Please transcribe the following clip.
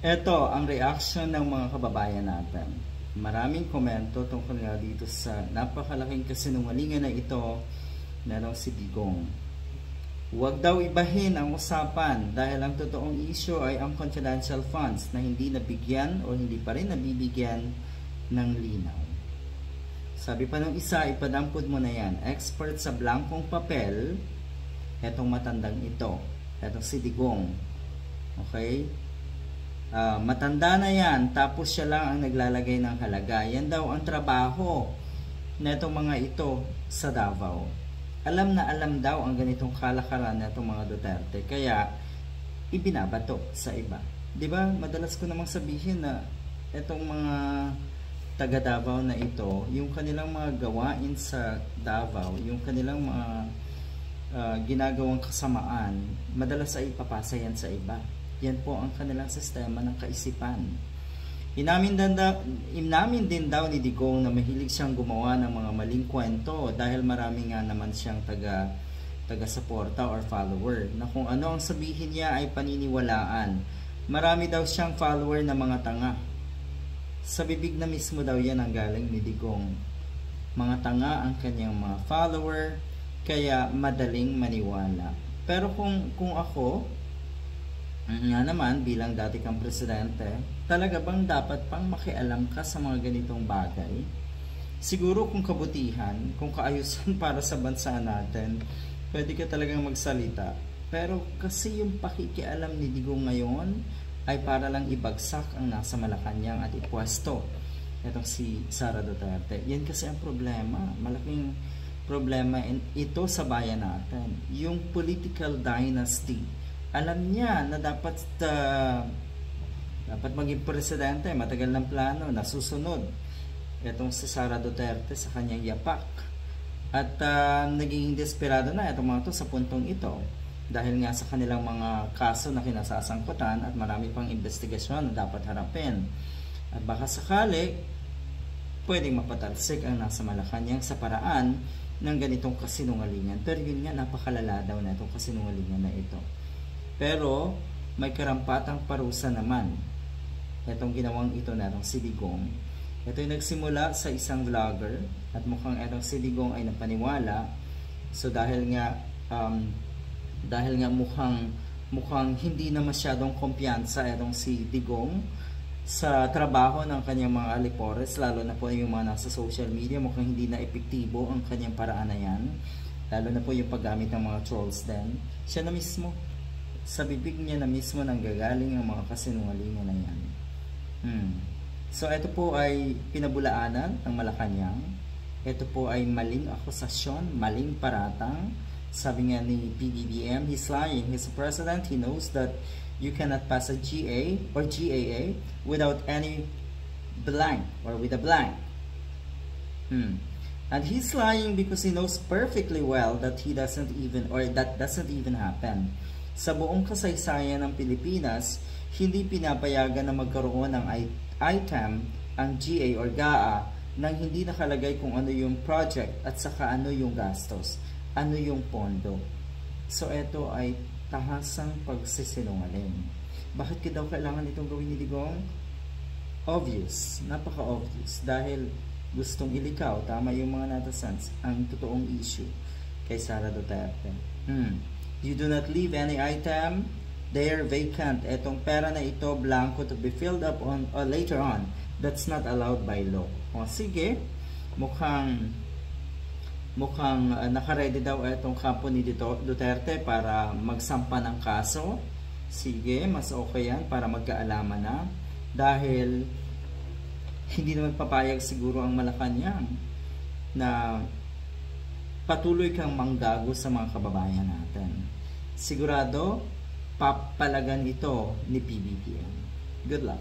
Ito ang reaction ng mga kababayan natin. Maraming komento tungkol nga dito sa napakalaking kasinungalingan na ito na si Digong. Huwag daw ibahin ang usapan dahil ang totoong issue ay ang confidential funds na hindi nabigyan o hindi pa rin nabibigyan ng linaw. Sabi pa ng isa, ipadampod mo na yan. Expert sa blankong papel, etong matandang ito. Etong si Digong. Okay? Matanda na yan, tapos siya lang ang naglalagay ng halaga. Yan daw ang trabaho na itong mga ito sa Davao. Alam na alam daw ang ganitong kalakaran na itong mga Duterte. Kaya, ibinabato sa iba. Diba? Madalas ko namang sabihin na itong mga taga Davao na ito, yung kanilang mga gawain sa Davao, yung kanilang mga ginagawang kasamaan, madalas ay ipapasa yan sa iba. Yan po ang kanilang sistema ng kaisipan. Inamin din daw ni Digong na mahilig siyang gumawa ng mga maling kwento dahil marami nga naman siyang taga-suporta or follower na kung ano ang sabihin niya ay paniniwalaan. Marami daw siyang follower na mga tanga. Sa bibig na mismo daw yan ang galing ni Digong. Mga tanga ang kanyang mga follower, kaya madaling maniwala. Pero kung ako, nga naman bilang dati kang presidente, talaga bang dapat pang makialam ka sa mga ganitong bagay? Siguro kung kabutihan, kung kaayusan para sa bansa natin, pwede ka talagang magsalita. Pero kasi yung pakikialam ni Digong ngayon ay para lang ibagsak ang nasa Malacanang at ipwesto itong si Sara Duterte. Yan kasi ang problema, malaking problema ito sa bayan natin. Yung political dynasty, alam niya na dapat maging presidente, matagal ng plano, nasusunod itong si Sara Duterte sa kanyang yapak. At naging desperado na itong mga to sa puntong ito dahil nga sa kanilang mga kaso na kinasasangkutan at marami pang investigasyon na dapat harapin. At baka sakali, pwedeng mapatalsik ang nasa Malacanang sa paraan ng ganitong kasinungalingan. Pero yun nga, napakalala daw na itong kasinungalingan na ito. Pero may karampatang parusa naman itong ginawang ito na itong si Digong. Ito yung nagsimula sa isang vlogger at mukhang itong si Digong ay napaniwala. So dahil nga mukhang hindi na masyadong kumpiyansa itong si Digong sa trabaho ng kanyang mga alipores, lalo na po yung mga nasa social media, mukhang hindi na epektibo ang kanyang paraan na yan, lalo na po yung paggamit ng mga trolls din. Siya na mismo, sa bibig niya na mismo nanggagaling ang mga kasinungalingan na yan. So ito po ay pinabulaanan ng Malacanang. Ito po ay maling akusasyon, maling paratang. Sabi nga ni PBBM, he's lying. He's a president. He knows that you cannot pass a GA or GAA without any blank or with a blank. And he's lying because he knows perfectly well that he doesn't even, or that doesn't even happen. Sa buong kasaysayan ng Pilipinas, hindi pinapayagan na magkaroon ng item ang GA or GAA nang hindi nakalagay kung ano yung project at saka ano yung gastos, ano yung pondo. So ito ay tahasang pagsisinungaling. Bakit ka daw kailangan itong gawin ni Digong? Obvious, napaka-obvious, dahil gustong ilikaw, tama yung mga netizens, ang totoong issue kay Sara Duterte. You do not leave any item there vacant. Etong pera na ito, blanco, to be filled up on or later on. That's not allowed by law. O sige, mukhang nakaready daw itong kampo ni Duterte para magsampa ng kaso. Sige, mas okay yan para magkaalaman na. Dahil hindi naman papayag siguro ang Malacanang na patuloy kang manggago sa mga kababayan natin. Sigurado, papalagan ito ni PBBM. Good luck.